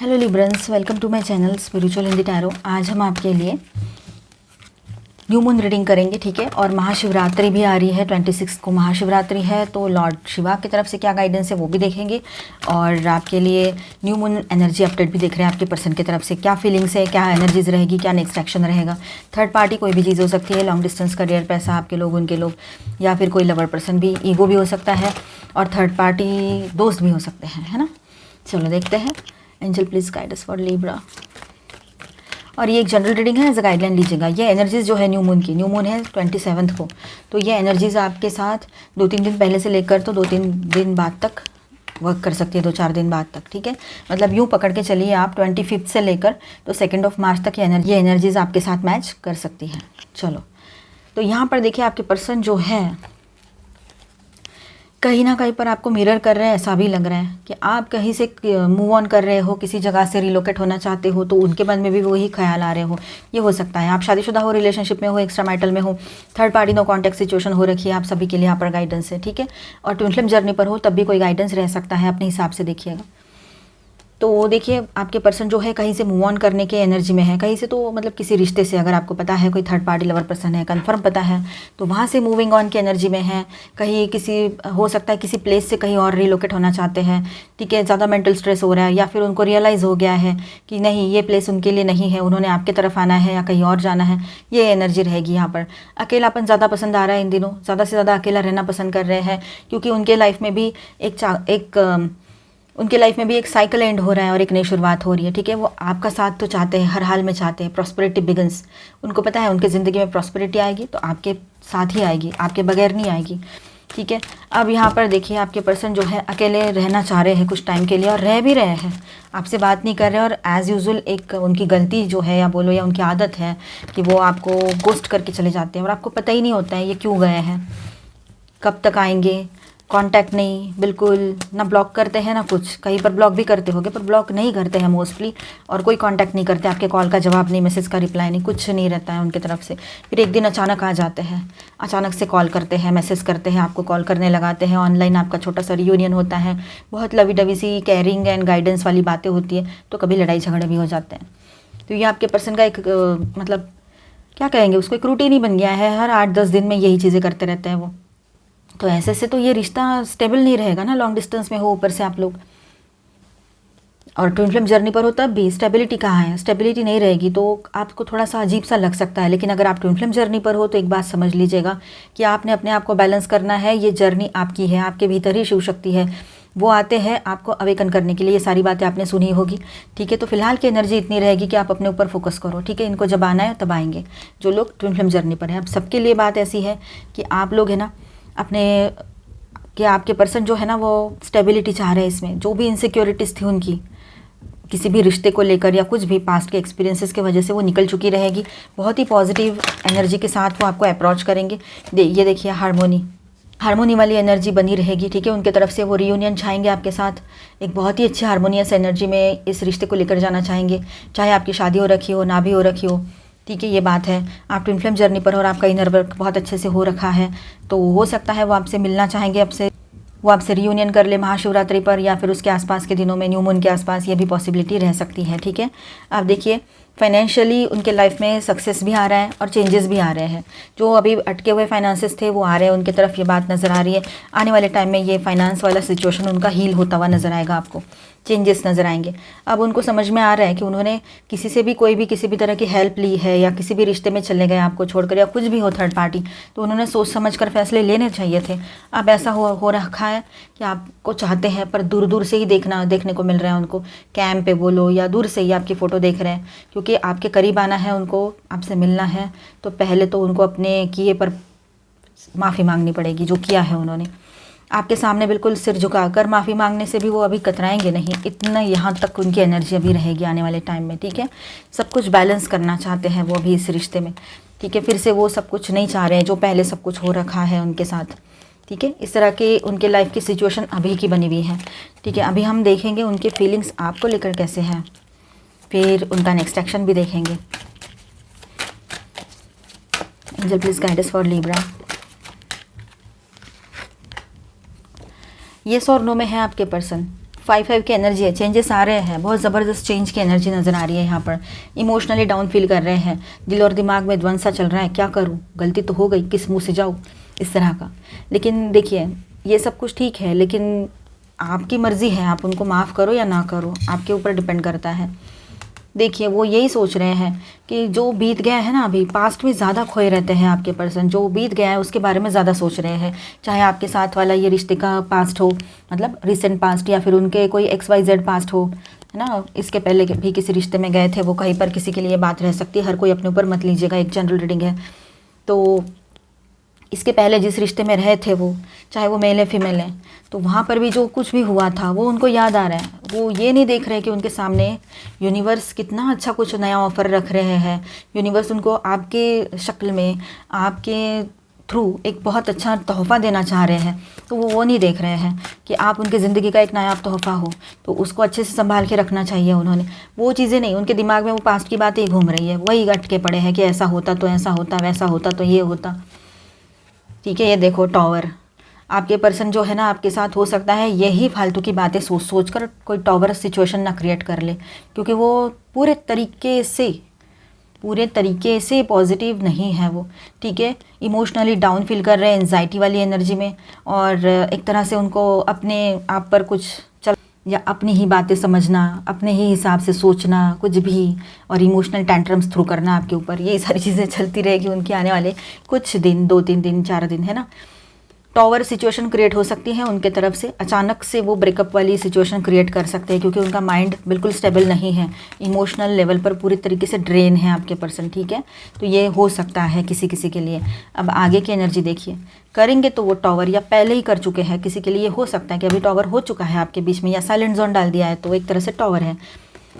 Hello Librans, welcome to my channel spiritual Hindi tarot. आज हम आपके लिए न्यू मून रीडिंग करेंगे, ठीक है। और महाशिवरात्रि भी आ रही है, 26 को महाशिवरात्रि है, तो लॉर्ड शिवा की तरफ से क्या गाइडेंस है वो भी देखेंगे। और आपके लिए न्यू मून एनर्जी अपडेट भी देख रहे हैं, आपके पर्सन की तरफ से क्या फीलिंग्स है, क्या एनर्जीज रहेगी, क्या नेक्स्ट एक्शन रहेगा। थर्ड पार्टी कोई भी चीज़ हो सकती है, लॉन्ग डिस्टेंस, करियर, पैसा, आपके लोग, उनके लोग, या फिर कोई लवर पर्सन भी, ईगो भी हो सकता है, और थर्ड पार्टी दोस्त भी हो सकते हैं, है ना। चलो देखते हैं। Angel please guide us for Libra. और ये एक जनरल रीडिंग है, एज अ गाइडलाइन लीजिएगा। ये एनर्जीज जो है न्यू मून की, न्यू मून है 27 को, तो ये एनर्जीज आपके साथ 2-3 दिन पहले से लेकर तो 2-3 दिन बाद तक वर्क कर सकती है, 2-4 दिन बाद तक, ठीक है। मतलब यूँ पकड़ के चलिए आप 25 से लेकर तो 2 मार्च तक ये एनर्जीज आपके साथ मैच कर सकती है। चलो, तो यहाँ पर देखिए आपके पर्सन जो है कहीं ना कहीं पर आपको मिरर कर रहे हैं, ऐसा भी लग रहा है कि आप कहीं से मूव ऑन कर रहे हो, किसी जगह से रिलोकेट होना चाहते हो, तो उनके मन में भी वही ख्याल आ रहे हो। ये हो सकता है आप शादीशुदा हो, रिलेशनशिप में हो, एक्स्ट्रा मैरिटल में हो, third party no contact situation हो रखी है, आप सभी के लिए यहाँ पर गाइडेंस है, ठीक है। और ट्विन फ्लेम जर्नी पर हो तब भी कोई गाइडेंस रह सकता है, अपने हिसाब से देखिएगा। तो देखिए आपके पर्सन जो है कहीं से मूव ऑन करने के एनर्जी में है, कहीं से तो मतलब किसी रिश्ते से, अगर आपको पता है कोई थर्ड पार्टी लवर पर्सन है, कंफर्म पता है, तो वहाँ से मूविंग ऑन की एनर्जी में है। कहीं किसी हो सकता है किसी प्लेस से कहीं और रिलोकेट होना चाहते हैं, ठीक है। ज़्यादा मेंटल स्ट्रेस हो रहा है, या फिर उनको रियलाइज़ हो गया है कि नहीं ये प्लेस उनके लिए नहीं है, उन्होंने आपके तरफ आना है या कहीं और जाना है। ये एनर्जी रहेगी यहाँ पर। अकेलापन ज़्यादा पसंद आ रहा है इन दिनों, ज़्यादा से ज़्यादा अकेला रहना पसंद कर रहे हैं, क्योंकि उनके लाइफ में भी उनके लाइफ में भी एक साइकिल एंड हो रहा है और एक नई शुरुआत हो रही है, ठीक है। वो आपका साथ तो चाहते हैं, हर हाल में चाहते हैं, प्रॉस्पेरिटी बिगन्स। उनको पता है उनकी ज़िंदगी में प्रॉस्पेरिटी आएगी तो आपके साथ ही आएगी, आपके बगैर नहीं आएगी, ठीक है। अब यहाँ पर देखिए आपके पर्सन जो है अकेले रहना चाह रहे हैं कुछ टाइम के लिए, और रह भी रहे हैं, आपसे बात नहीं कर रहे। और एज़ यूजुअल एक उनकी गलती जो है, या बोलो या उनकी आदत है कि वो आपको गोस्ट करके चले जाते हैं, और आपको पता ही नहीं होता है ये क्यों गए हैं, कब तक आएंगे। कांटेक्ट नहीं, बिल्कुल ना ब्लॉक करते हैं ना कुछ, कहीं पर ब्लॉक भी करते होंगे पर ब्लॉक नहीं करते हैं मोस्टली, और कोई कांटेक्ट नहीं करते, आपके कॉल का जवाब नहीं, मैसेज का रिप्लाई नहीं, कुछ नहीं रहता है उनकी तरफ से। फिर एक दिन अचानक आ जाते हैं, अचानक से कॉल करते हैं, मैसेज करते हैं, आपको कॉल करने लगाते हैं, ऑनलाइन आपका छोटा सा रियूनियन होता है, बहुत लवी डवी सी केयरिंग एंड गाइडेंस वाली बातें होती है, तो कभी लड़ाई झगड़े भी हो जाते हैं। तो ये आपके पर्सन का एक मतलब क्या कहेंगे उसको, एक रूटीन ही बन गया है, हर 8-10 दिन में यही चीज़ें करते रहते हैं वो। तो ऐसे से तो ये रिश्ता स्टेबल नहीं रहेगा ना, लॉन्ग डिस्टेंस में हो ऊपर से आप लोग, और ट्विन फ्लेम जर्नी पर हो तब भी स्टेबिलिटी कहाँ है, स्टेबिलिटी नहीं रहेगी तो आपको थोड़ा सा अजीब सा लग सकता है। लेकिन अगर आप ट्विन फ्लेम जर्नी पर हो तो एक बात समझ लीजिएगा कि आपने अपने आप को बैलेंस करना है, ये जर्नी आपकी है, आपके भीतर ही शिव शक्ति है, वो आते हैं आपको अवेकन करने के लिए। ये सारी बातें आपने सुनी होगी, ठीक है। तो फिलहाल की एनर्जी इतनी रहेगी कि आप अपने ऊपर फोकस करो, ठीक है। इनको जब आना है तब आएंगे जो लोग ट्विन फ्लेम जर्नी पर हैं। अब सबके लिए बात ऐसी है कि आप लोग है ना अपने कि आपके पर्सन जो है ना वो स्टेबिलिटी चाह रहे हैं, इसमें जो भी इनसिक्योरिटीज़ थी उनकी किसी भी रिश्ते को लेकर या कुछ भी पास्ट के एक्सपीरियंसेस की वजह से वो निकल चुकी रहेगी। बहुत ही पॉजिटिव एनर्जी के साथ वो आपको अप्रोच करेंगे। ये देखिए हारमोनी वाली एनर्जी बनी रहेगी, ठीक है। उनके तरफ से वो रियूनियन चाहेंगे आपके साथ, एक बहुत ही अच्छी हारमोनियस एनर्जी में इस रिश्ते को लेकर जाना चाहेंगे, चाहे आपकी शादी हो रखी हो ना भी हो रखी हो, ठीक है। ये बात है, आप ट्विन फ्लेम जर्नी पर हो और आपका इनर वर्क बहुत अच्छे से हो रखा है, तो हो सकता है वो आपसे मिलना चाहेंगे, वो आपसे रियूनियन कर ले महाशिवरात्रि पर या फिर उसके आसपास के दिनों में, न्यू मून के आसपास, ये भी पॉसिबिलिटी रह सकती है, ठीक है। आप देखिए फाइनेंशियली उनके लाइफ में सक्सेस भी आ रहा है और चेंजेस भी आ रहे हैं। जो अभी अटके हुए फाइनेंसेस थे वो आ रहे हैं उनकी तरफ, ये बात नज़र आ रही है। आने वाले टाइम में ये फाइनेंस वाला सिचुएशन उनका हील होता हुआ नज़र आएगा, आपको चेंजेस नज़र आएंगे। अब उनको समझ में आ रहा है कि उन्होंने किसी से भी कोई भी किसी भी तरह की हेल्प ली है, या किसी भी रिश्ते में चले गए आपको छोड़कर, या कुछ भी हो थर्ड पार्टी, तो उन्होंने सोच समझ कर फैसले लेने चाहिए थे। अब ऐसा हो रखा है कि आपको चाहते हैं पर दूर दूर से ही देखने को मिल रहा है उनको, कैम पे बोलो या दूर से ही आपकी फ़ोटो देख रहे हैं, क्योंकि आपके करीब आना है, उनको आपसे मिलना है, तो पहले तो उनको अपने किए पर माफ़ी मांगनी पड़ेगी, जो किया है उन्होंने। आपके सामने बिल्कुल सिर झुकाकर माफ़ी मांगने से भी वो अभी कतराएंगे नहीं, इतना यहाँ तक उनकी एनर्जी अभी रहेगी आने वाले टाइम में, ठीक है। सब कुछ बैलेंस करना चाहते हैं वो अभी इस रिश्ते में, ठीक है। फिर से वो सब कुछ नहीं चाह रहे हैं जो पहले सब कुछ हो रखा है उनके साथ, ठीक है। इस तरह की उनके लाइफ की सिचुएशन अभी की बनी हुई है, ठीक है। अभी हम देखेंगे उनके फीलिंग्स आपको लेकर कैसे हैं, फिर उनका नेक्स्ट एक्शन भी देखेंगे। Angel please guide us for Libra. Yes और नो में है आपके पर्सन। 5/5 की एनर्जी है, चेंजेस आ रहे हैं, बहुत ज़बरदस्त चेंज की एनर्जी नज़र आ रही है यहाँ पर। इमोशनली डाउन फील कर रहे हैं, दिल और दिमाग में द्वंद सा चल रहा है, क्या करूँ, गलती तो हो गई, किस मुँह से जाऊँ, इस तरह का। लेकिन देखिए ये सब कुछ ठीक है, लेकिन आपकी मर्ज़ी है, आप उनको माफ़ करो या ना करो, आपके ऊपर डिपेंड करता है। देखिए वो यही सोच रहे हैं कि जो बीत गया है ना, अभी पास्ट में ज़्यादा खोए रहते हैं आपके पर्सन, जो बीत गया है उसके बारे में ज़्यादा सोच रहे हैं। चाहे आपके साथ वाला ये रिश्ते का पास्ट हो, मतलब रिसेंट पास्ट, या फिर उनके कोई XYZ पास्ट हो, है ना, इसके पहले भी किसी रिश्ते में गए थे वो, कहीं पर किसी के लिए बात रह सकती है, हर कोई अपने ऊपर मत लीजिएगा, एक जनरल रीडिंग है। तो इसके पहले जिस रिश्ते में रहे थे वो, चाहे वो मेल है फीमेल है, तो वहाँ पर भी जो कुछ भी हुआ था वो उनको याद आ रहा है। वो ये नहीं देख रहे कि उनके सामने यूनिवर्स कितना अच्छा कुछ नया ऑफ़र रख रहे हैं। यूनिवर्स उनको आपके शक्ल में, आपके थ्रू एक बहुत अच्छा तोहफ़ा देना चाह रहे हैं। तो वो नहीं देख रहे हैं कि आप उनकी ज़िंदगी का एक नायाब तोहफ़ा हो, तो उसको अच्छे से संभाल के रखना चाहिए उन्होंने। वो चीज़ें नहीं, उनके दिमाग में वो पास्ट की बातें ही घूम रही है, वही अटके पड़े हैं कि ऐसा होता तो ऐसा होता, वैसा होता तो ये होता। ठीक है, ये देखो टॉवर, आपके पर्सन जो है ना आपके साथ, हो सकता है यही फालतू की बातें सोच सोच कर कोई टॉवर सिचुएशन ना क्रिएट कर ले, क्योंकि वो पूरे तरीके से पॉजिटिव नहीं है वो। ठीक है, इमोशनली डाउन फील कर रहे हैं, एंजाइटी वाली एनर्जी में, और एक तरह से उनको अपने आप पर कुछ चल, या अपनी ही बातें समझना, अपने ही हिसाब से सोचना कुछ भी, और इमोशनल टेंट्रम्स थ्रू करना आपके ऊपर, ये सारी चीज़ें चलती रहेगी उनके आने वाले कुछ दिन, 2-3 दिन, 4 दिन, है ना। टॉवर सिचुएशन क्रिएट हो सकती है उनके तरफ से, अचानक से वो ब्रेकअप वाली सिचुएशन क्रिएट कर सकते हैं, क्योंकि उनका माइंड बिल्कुल स्टेबल नहीं है, इमोशनल लेवल पर पूरी तरीके से ड्रेन है आपके पर्सन। ठीक है, तो ये हो सकता है किसी किसी के लिए। अब आगे की एनर्जी देखिए, करेंगे तो वो टॉवर, या पहले ही कर चुके हैं, किसी के लिए हो सकता है कि अभी टॉवर हो चुका है आपके बीच में, या साइलेंट जोन डाल दिया है, तो एक तरह से टॉवर है।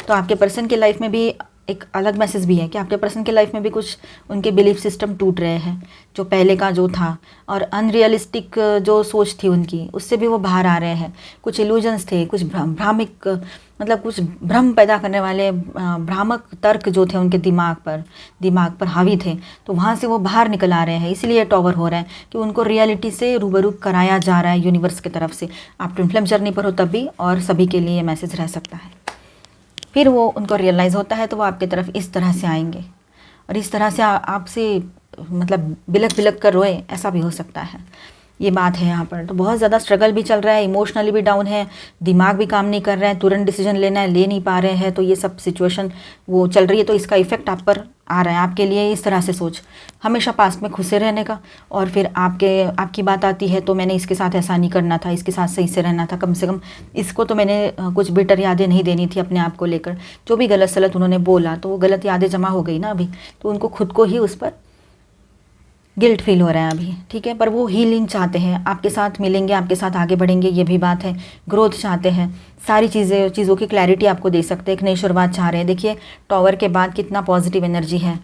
तो आपके पर्सन की लाइफ में भी एक अलग मैसेज भी है कि आपके पर्सन के लाइफ में भी कुछ उनके बिलीफ सिस्टम टूट रहे हैं, जो पहले का जो था, और अनरियलिस्टिक जो सोच थी उनकी, उससे भी वो बाहर आ रहे हैं। कुछ इल्यूजन्स थे, कुछ भ्रामिक, मतलब कुछ भ्रम पैदा करने वाले भ्रामक तर्क जो थे उनके दिमाग पर हावी थे, तो वहाँ से वो बाहर निकल आ रहे हैं। इसलिए टॉवर हो रहा है कि उनको रियलिटी से रूबरू कराया जा रहा है यूनिवर्स की तरफ से। आप ट्विन फ्लेम जर्नी पर हो तब भी, और सभी के लिए ये मैसेज रह सकता है। फिर वो उनको रियलाइज़ होता है तो वो आपकी तरफ इस तरह से आएंगे, और इस तरह से आपसे मतलब बिलक बिलक कर रोए, ऐसा भी हो सकता है। ये बात है यहाँ पर। तो बहुत ज़्यादा स्ट्रगल भी चल रहा है, इमोशनली भी डाउन है, दिमाग भी काम नहीं कर रहा है, तुरंत डिसीजन लेना है, ले नहीं पा रहे हैं, तो ये सब सिचुएशन वो चल रही है। तो इसका इफेक्ट आप पर आ रहा है। आपके लिए इस तरह से सोच, हमेशा पास्ट में खुश रहने का, और फिर आपकी बात आती है तो मैंने इसके साथ ऐसा नहीं करना था, इसके साथ सही से रहना था, कम से कम इसको तो मैंने कुछ बेटर यादें नहीं देनी थी अपने आप को लेकर। जो भी गलत सलत उन्होंने बोला तो वो गलत यादें जमा हो गई ना अभी, तो उनको खुद को ही उस पर गिल्ट फील हो रहा है अभी। ठीक है, पर वो हीलिंग चाहते हैं, आपके साथ मिलेंगे, आपके साथ आगे बढ़ेंगे, ये भी बात है। ग्रोथ चाहते हैं, सारी चीज़ों की क्लैरिटी आपको दे सकते हैं, एक नई शुरुआत चाह रहे हैं। देखिए टॉवर के बाद कितना पॉजिटिव एनर्जी है।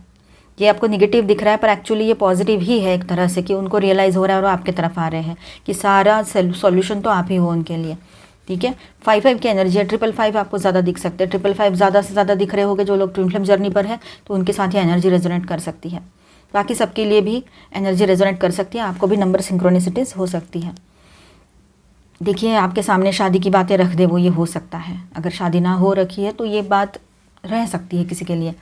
ये आपको निगेटिव दिख रहा है, पर एक्चुअली ये पॉजिटिव ही है एक तरह से, कि उनको रियलाइज़ हो रहा है और आपके तरफ आ रहे हैं कि सारा सॉल्यूशन तो आप ही हो उनके लिए। ठीक है, 5/5 की एनर्जी है, 5/5 आपको ज़्यादा दिख सकते हैं। 5/5 ज़्यादा से ज़्यादा दिख रहे होंगे जो लोग ट्विन फ्लेम जर्नी पर है, तो उनके साथ ये एनर्जी रेजोनेट कर सकती है। बाकी सबके लिए भी एनर्जी रेजोनेट कर सकती है, आपको भी नंबर सिंक्रोनिसिटीज हो सकती है। देखिए आपके सामने शादी की बातें रख दे, वो ये हो सकता है। अगर शादी ना हो रखी है तो ये बात रह सकती है किसी के लिए।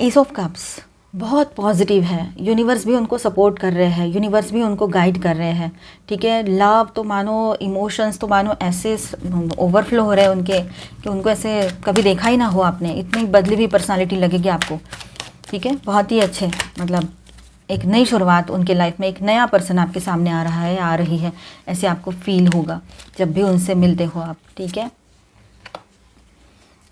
एस ऑफ कप्स बहुत पॉजिटिव है, यूनिवर्स भी उनको सपोर्ट कर रहे हैं, यूनिवर्स भी उनको गाइड कर रहे हैं। ठीक है, लव तो मानो, इमोशंस तो मानो ऐसे ओवरफ्लो हो रहे हैं उनके कि उनको ऐसे कभी देखा ही ना हो आपने, इतनी बदली हुई पर्सनालिटी लगेगी आपको। ठीक है, बहुत ही अच्छे, मतलब एक नई शुरुआत उनके लाइफ में, एक नया पर्सन आपके सामने आ रहा है, आ रही है, ऐसे आपको फील होगा जब भी उनसे मिलते हो आप। ठीक है,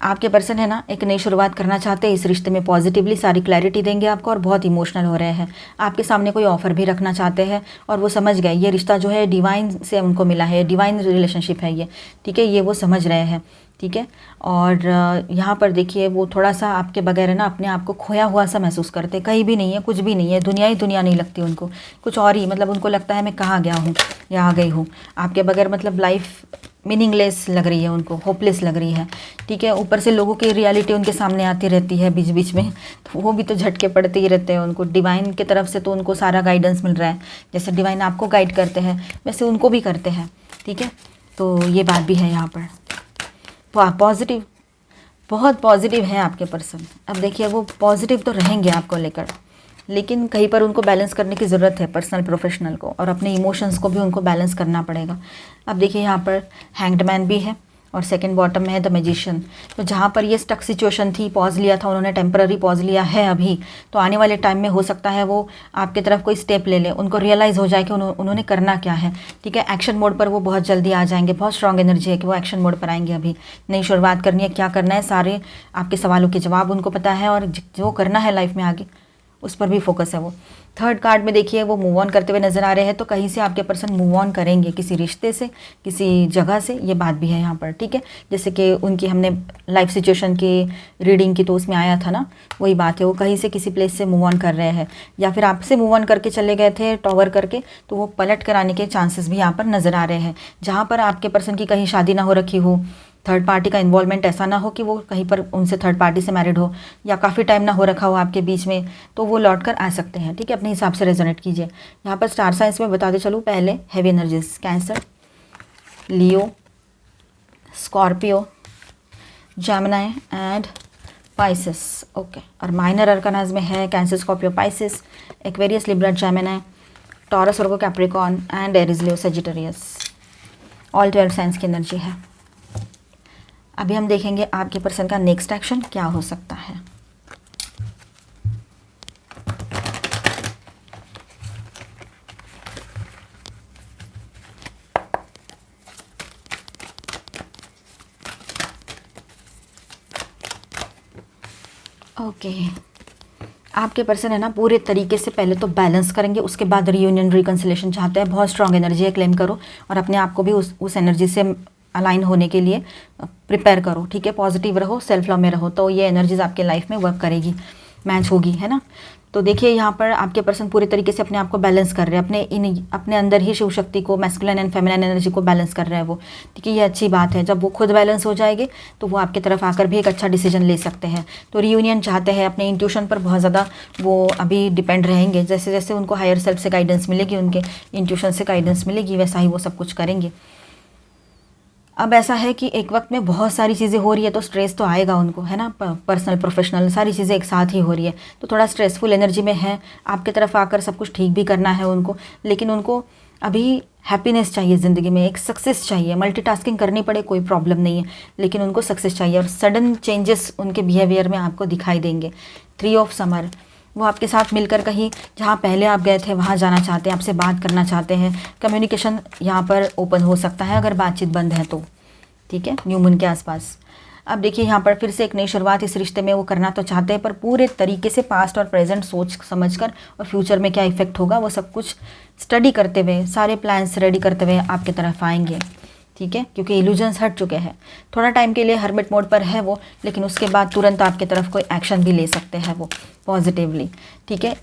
आपके पर्सन है ना एक नई शुरुआत करना चाहते हैं इस रिश्ते में, पॉजिटिवली सारी क्लैरिटी देंगे आपको, और बहुत इमोशनल हो रहे हैं। आपके सामने कोई ऑफ़र भी रखना चाहते हैं, और वो समझ गए ये रिश्ता जो है डिवाइन से उनको मिला है, डिवाइन रिलेशनशिप है ये। ठीक है, ये वो समझ रहे हैं। ठीक है, और यहाँ पर देखिए वो थोड़ा सा आपके बगैर है ना अपने आप को खोया हुआ सा महसूस करते हैं, कहीं भी नहीं है, कुछ भी नहीं है, दुनिया ही दुनिया नहीं लगती उनको, कुछ और ही, मतलब उनको लगता है मैं कहाँ गया हूँ या आ गई हूँ आपके बगैर, मतलब लाइफ मीनिंगलेस लग रही है उनको, होपलेस लग रही है। ठीक है, ऊपर से लोगों की रियलिटी उनके सामने आती रहती है बीच बीच में, तो वो भी तो झटके पड़ते ही रहते हैं उनको। डिवाइन की तरफ से तो उनको सारा गाइडेंस मिल रहा है, जैसे डिवाइन आपको गाइड करते हैं वैसे उनको भी करते हैं। ठीक है, तो ये बात भी है यहाँ पर। पॉजिटिव, बहुत पॉजिटिव है आपके पर्सन। अब देखिए वो पॉजिटिव तो रहेंगे आपको लेकर, लेकिन कहीं पर उनको बैलेंस करने की ज़रूरत है, पर्सनल प्रोफेशनल को, और अपने इमोशंस को भी उनको बैलेंस करना पड़ेगा। अब देखिए यहाँ पर हैंग्ड मैन भी है और सेकंड बॉटम में है द मैजिशियन। तो जहाँ पर ये स्टक सिचुएशन थी, पॉज लिया था उन्होंने, टेम्पररी पॉज लिया है अभी, तो आने वाले टाइम में हो सकता है वो आपकी तरफ कोई स्टेप ले ले, उनको रियलाइज़ हो जाए कि उन्होंने करना क्या है। ठीक है, एक्शन मोड पर वो बहुत जल्दी आ जाएंगे, बहुत स्ट्रॉन्ग एनर्जी है कि वो एक्शन मोड पर आएंगे। अभी नई शुरुआत करनी है, क्या करना है, सारे आपके सवालों के जवाब उनको पता है, और जो करना है लाइफ में आगे उस पर भी फोकस है वो। थर्ड कार्ड में देखिए वो मूव ऑन करते हुए नजर आ रहे हैं, तो कहीं से आपके पर्सन मूव ऑन करेंगे, किसी रिश्ते से, किसी जगह से, ये बात भी है यहाँ पर। ठीक है, जैसे कि उनकी हमने लाइफ सिचुएशन की रीडिंग की तो उसमें आया था ना, वही बात है, वो कहीं से किसी प्लेस से मूव ऑन कर रहे हैं, या फिर आपसे मूव ऑन करके चले गए थे टॉवर करके, तो वो पलट कर आने के चांसेस भी यहाँ पर नज़र आ रहे हैं। जहाँ पर आपके पर्सन की कहीं शादी ना हो रखी हो, थर्ड पार्टी का इन्वॉल्वमेंट ऐसा ना हो कि वो कहीं पर उनसे थर्ड पार्टी से मैरिड हो, या काफ़ी टाइम ना हो रखा हो आपके बीच में, तो वो लौट कर आ सकते हैं। ठीक है, अपने हिसाब से रेजोनेट कीजिए। यहाँ पर स्टार साइंस में बताते चलूँ, पहले heavy energies cancer, Leo, Scorpio, Gemini and Pisces. Okay, और माइनर अरकानाज में है cancer, Scorpio, Pisces, Aquarius, Libra, Gemini, taurus, Virgo, Capricorn and Aries, Leo, Sagittarius. All 12 science की एनर्जी है। अभी हम देखेंगे आपके पर्सन का नेक्स्ट एक्शन क्या हो सकता है। ओके, आपके पर्सन है ना पूरे तरीके से पहले तो बैलेंस करेंगे, उसके बाद रियूनियन, रिकंसिलेशन चाहते हैं। बहुत स्ट्रांग एनर्जी है, क्लेम करो और अपने आप को भी उस एनर्जी से अलाइन होने के लिए प्रिपेयर करो। ठीक है, पॉजिटिव रहो, सेल्फ लव में रहो, तो ये एनर्जीज आपके लाइफ में वर्क करेगी, मैच होगी, है ना। तो देखिए यहाँ पर आपके पर्सन पूरे तरीके से अपने आप को बैलेंस कर रहे हैं, अपने अंदर ही शिव शक्ति को, मैस्कुलिन एंड फेमिनिन एनर्जी को बैलेंस कर रहे हैं वो। ठीक है, ये अच्छी बात है। जब वो खुद बैलेंस हो जाएंगे तो वो आपकी तरफ आकर भी एक अच्छा डिसीजन ले सकते हैं। तो रियूनियन चाहते हैं, अपने इंट्यूशन पर बहुत ज़्यादा वो अभी डिपेंड रहेंगे। जैसे जैसे उनको हायर सेल्फ से गाइडेंस मिलेगी, उनके इंट्यूशन से गाइडेंस मिलेगी, वैसा ही वो सब कुछ करेंगे। अब ऐसा है कि एक वक्त में बहुत सारी चीज़ें हो रही है तो स्ट्रेस तो आएगा उनको, है ना। पर्सनल प्रोफेशनल सारी चीज़ें एक साथ ही हो रही है, तो थोड़ा स्ट्रेसफुल एनर्जी में है। आपकी तरफ आकर सब कुछ ठीक भी करना है उनको, लेकिन उनको अभी हैप्पीनेस चाहिए ज़िंदगी में, एक सक्सेस चाहिए। मल्टीटास्किंग करनी पड़े कोई प्रॉब्लम नहीं है, लेकिन उनको सक्सेस चाहिए, और सडन चेंजेस उनके बिहेवियर में आपको दिखाई देंगे। 3 ऑफ समर, वो आपके साथ मिलकर कहीं जहाँ पहले आप गए थे वहाँ जाना चाहते हैं, आपसे बात करना चाहते हैं। कम्युनिकेशन यहाँ पर ओपन हो सकता है अगर बातचीत बंद है तो। ठीक है, न्यू मून के आसपास। अब देखिए यहाँ पर फिर से एक नई शुरुआत इस रिश्ते में वो करना तो चाहते हैं, पर पूरे तरीके से पास्ट और प्रेजेंट सोच समझकर और फ्यूचर में क्या इफेक्ट होगा वो सब कुछ स्टडी करते हुए, सारे प्लान्स रेडी करते हुए आपकी तरफ आएंगे। ठीक है, क्योंकि इल्यूजन्स हट चुके हैं। थोड़ा टाइम के लिए हर्मिट मोड पर है वो, लेकिन उसके बाद तुरंत आपकी तरफ कोई एक्शन भी ले सकते हैं वो पॉजिटिवली। ठीक है,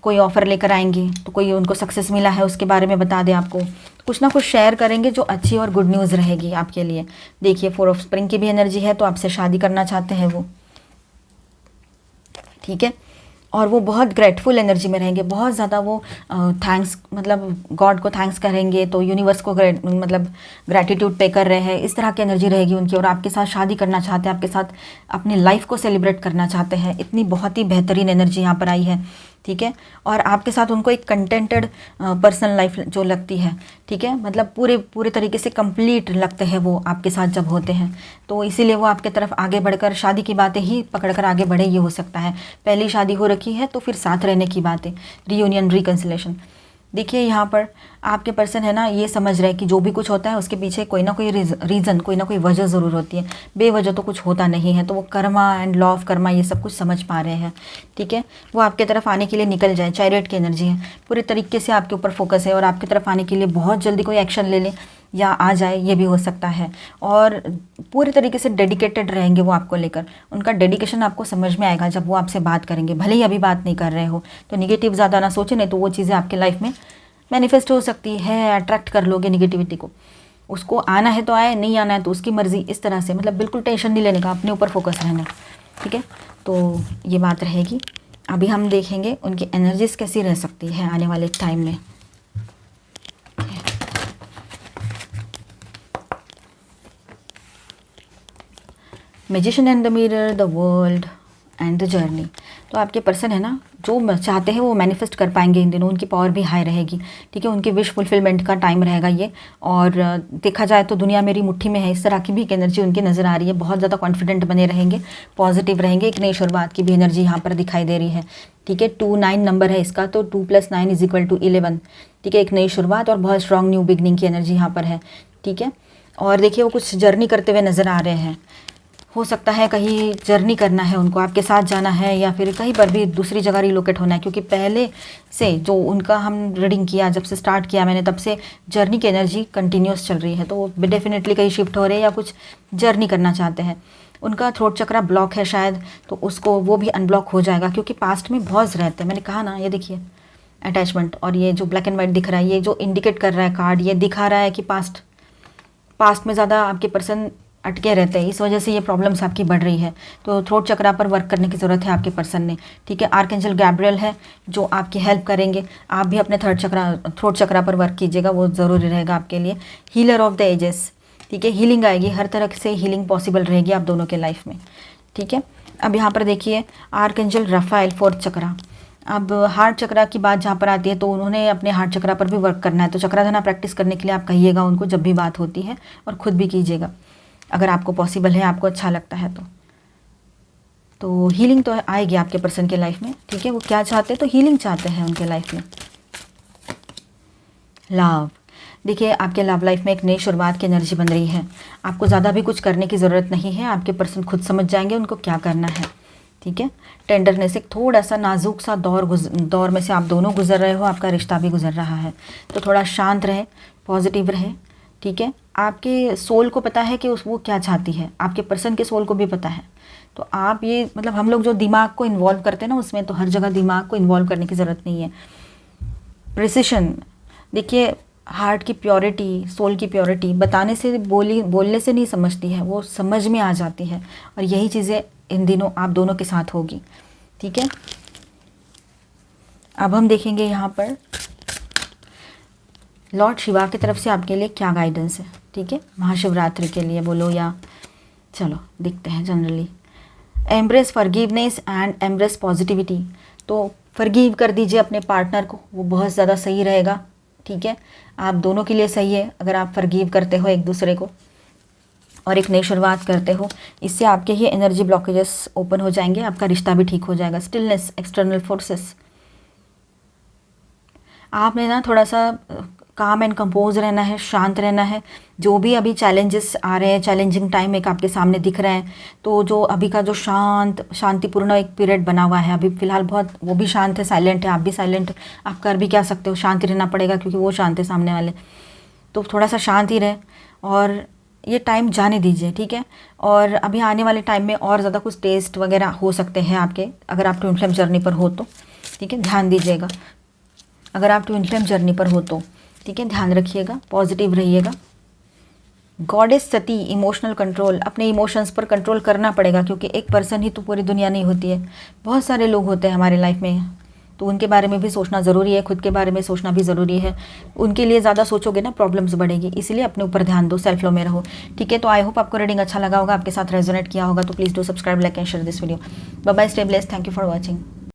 कोई ऑफ़र लेकर आएंगे, तो कोई उनको सक्सेस मिला है उसके बारे में बता दें आपको, कुछ ना कुछ शेयर करेंगे जो अच्छी और गुड न्यूज़ रहेगी आपके लिए। देखिए 4 ऑफ स्प्रिंग की भी एनर्जी है, तो आपसे शादी करना चाहते हैं वो। ठीक है, और वो बहुत ग्रेटफुल एनर्जी में रहेंगे, बहुत ज़्यादा वो थैंक्स, मतलब गॉड को थैंक्स करेंगे, तो यूनिवर्स को मतलब ग्रैटिट्यूड पे कर रहे हैं, इस तरह की एनर्जी रहेगी उनकी। और आपके साथ शादी करना चाहते हैं, आपके साथ अपनी लाइफ को सेलिब्रेट करना चाहते हैं। इतनी बहुत ही बेहतरीन एनर्जी यहाँ पर आई है। ठीक है, और आपके साथ उनको एक कंटेंटेड पर्सनल लाइफ जो लगती है। ठीक है, मतलब पूरे तरीके से कंप्लीट लगते हैं वो आपके साथ जब होते हैं, तो इसीलिए वो आपके तरफ आगे बढ़कर शादी की बातें ही पकड़कर आगे बढ़े। ये हो सकता है पहली शादी हो रखी है तो फिर साथ रहने की बातें, रियूनियन, रिकंसिलेशन। देखिए यहाँ पर आपके पर्सन है ना, ये समझ रहे हैं कि जो भी कुछ होता है उसके पीछे कोई ना कोई रीज़न, कोई ना कोई वजह ज़रूर होती है, बेवजह तो कुछ होता नहीं है। तो वो Karma and law of Karma ये सब कुछ समझ पा रहे हैं। ठीक है, वो आपके तरफ आने के लिए निकल जाए। चैरियट की एनर्जी है, पूरे तरीके से आपके ऊपर फोकस है, और आपकी तरफ आने के लिए बहुत जल्दी कोई एक्शन ले ले या आ जाए, ये भी हो सकता है। और पूरे तरीके से डेडिकेटेड रहेंगे वो आपको लेकर। उनका डेडिकेशन आपको समझ में आएगा जब वो आपसे बात करेंगे, भले ही अभी बात नहीं कर रहे हो। तो निगेटिव ज़्यादा ना सोचें, नहीं तो वो चीज़ें आपके लाइफ में मैनिफेस्ट हो सकती है, अट्रैक्ट कर लोगे निगेटिविटी को। उसको आना है तो आए, नहीं आना है तो उसकी मर्ज़ी, इस तरह से। मतलब बिल्कुल टेंशन नहीं लेने का, अपने ऊपर फोकस रहना। ठीक है, तो ये बात रहेगी। अभी हम देखेंगे उनकी एनर्जीज कैसी रह सकती है आने वाले टाइम में। Magician and the mirror, the world and the journey. तो आपके पर्सन है ना, जो चाहते हैं वो मैनिफेस्ट कर पाएंगे इन दिनों, उनकी पावर भी हाई रहेगी, ठीक है। उनकी विश फुलफिलमेंट का टाइम रहेगा ये। और देखा जाए तो दुनिया मेरी मुट्ठी में है, इस तरह की भी एक एनर्जी उनकी नज़र आ रही है। बहुत ज़्यादा कॉन्फिडेंट बने रहेंगे, पॉजिटिव रहेंगे। एक नई शुरुआत की भी एनर्जी यहाँ पर दिखाई दे रही है, ठीक है। 2-9 नंबर है इसका, तो 2 + 9 = 11, ठीक है। एक नई शुरुआत और बहुत स्ट्रॉन्ग न्यू बिगनिंग की एनर्जी यहाँ पर है, ठीक है। और देखिए वो कुछ जर्नी करते हुए नज़र आ रहे हैं। हो सकता है कहीं जर्नी करना है उनको, आपके साथ जाना है, या फिर कहीं पर भी दूसरी जगह रिलोकेट होना है, क्योंकि पहले से जो उनका हम रीडिंग किया, जब से स्टार्ट किया मैंने, तब से जर्नी की एनर्जी कंटिन्यूस चल रही है। तो वो डेफिनेटली कहीं शिफ्ट हो रहे हैं या कुछ जर्नी करना चाहते हैं। उनका थ्रोट चक्रा ब्लॉक है शायद, तो उसको वो भी अनब्लॉक हो जाएगा, क्योंकि पास्ट में बहुत रहते हैं। मैंने कहा ना, ये देखिए अटैचमेंट, और ये जो ब्लैक एंड वाइट दिख रहा है, ये जो इंडिकेट कर रहा है कार्ड, ये दिखा रहा है कि पास्ट में ज़्यादा आपके पर्सन अटके रहते हैं, इस वजह से ये प्रॉब्लम्स आपकी बढ़ रही है। तो थ्रोट चक्रा पर वर्क करने की ज़रूरत है आपके पर्सन ने, ठीक है। आर्कएंजल गैब्रियल है जो आपकी हेल्प करेंगे। आप भी अपने थ्रोट चक्रा पर वर्क कीजिएगा, वो ज़रूरी रहेगा आपके लिए। हीलर ऑफ द एजेस, ठीक है। हीलिंग आएगी, हर तरह से हीलिंग पॉसिबल रहेगी आप दोनों के लाइफ में, ठीक है। अब यहाँ पर देखिए आर्कएंजल रफाएल, 4th चक्रा। अब हार्ट चक्रा की बात जहाँ पर आती है, तो उन्होंने अपने हार्ट चक्रा पर भी वर्क करना है। तो चक्राधना प्रैक्टिस करने के लिए आप कहिएगा उनको जब भी बात होती है, और ख़ुद भी कीजिएगा अगर आपको पॉसिबल है, आपको अच्छा लगता है तो हीलिंग तो आएगी आपके पर्सन के लाइफ में, ठीक है। वो क्या चाहते हैं, तो हीलिंग चाहते हैं उनके लाइफ में। लव, देखिए आपके लव लाइफ में एक नई शुरुआत की एनर्जी बन रही है। आपको ज़्यादा भी कुछ करने की ज़रूरत नहीं है, आपके पर्सन खुद समझ जाएंगे उनको क्या करना है, ठीक है। टेंडरनेस, एक थोड़ा सा नाजुक सा दौर में से आप दोनों गुजर रहे हो, आपका रिश्ता भी गुजर रहा है। तो थोड़ा शांत रहे, पॉजिटिव रहे, ठीक है। आपके सोल को पता है कि वो क्या चाहती है, आपके पर्सन के सोल को भी पता है। तो आप ये मतलब हम लोग जो दिमाग को इन्वॉल्व करते हैं ना, उसमें तो हर जगह दिमाग को इन्वॉल्व करने की ज़रूरत नहीं है। प्रिसिशन, देखिए हार्ट की प्योरिटी, सोल की प्योरिटी बताने से, बोलने से नहीं समझती है, वो समझ में आ जाती है। और यही चीज़ें इन दिनों आप दोनों के साथ होगी, ठीक है। अब हम देखेंगे यहाँ पर लॉर्ड शिवा की तरफ से आपके लिए क्या गाइडेंस है, ठीक है। महाशिवरात्रि के लिए बोलो, या चलो देखते हैं generally. Embrace forgiveness and embrace positivity, तो फॉरगिव कर दीजिए अपने पार्टनर को, वो बहुत ज़्यादा सही रहेगा, ठीक है। आप दोनों के लिए सही है अगर आप फॉरगिव करते हो एक दूसरे को और एक नई शुरुआत करते हो। इससे आपके ही एनर्जी ब्लॉकेजेस ओपन हो जाएंगे, आपका रिश्ता भी ठीक हो जाएगा। स्टिलनेस, एक्सटर्नल फोर्सेस, आपने ना थोड़ा सा काम एंड कंपोज रहना है, शांत रहना है। जो भी अभी चैलेंजेस आ रहे हैं, चैलेंजिंग टाइम एक आपके सामने दिख रहे हैं, तो जो अभी का जो शांतिपूर्ण एक पीरियड बना हुआ है अभी फ़िलहाल, बहुत वो भी शांत है, साइलेंट है, आप भी साइलेंट, आप कर भी क्या सकते हो, शांति रहना पड़ेगा क्योंकि वो शांत है सामने वाले। तो थोड़ा सा शांत ही रहे और ये टाइम जाने दीजिए, ठीक है। और अभी आने वाले टाइम में और ज़्यादा कुछ टेस्ट वगैरह हो सकते हैं आपके, अगर आप ट्विन फ्लेम जर्नी पर हो तो, ठीक है, ध्यान दीजिएगा। अगर आप ट्विन फ्लेम जर्नी पर हो तो, ठीक है, ध्यान रखिएगा, पॉजिटिव रहिएगा। गॉडेस सती, इमोशनल कंट्रोल, अपने इमोशंस पर कंट्रोल करना पड़ेगा क्योंकि एक पर्सन ही तो पूरी दुनिया नहीं होती है, बहुत सारे लोग होते हैं हमारे लाइफ में, तो उनके बारे में भी सोचना ज़रूरी है, खुद के बारे में सोचना भी ज़रूरी है। उनके लिए ज़्यादा सोचोगे ना प्रॉब्लम्स बढ़ेगी, इसीलिए अपने ऊपर ध्यान दो, सेल्फ लो में रहो, ठीक है। तो आई होप आपको रीडिंग अच्छा लगा होगा, आपके साथ रेजोनेट किया होगा, तो please do subscribe, like and share this video. Bye bye, stay blessed, thank you for watching.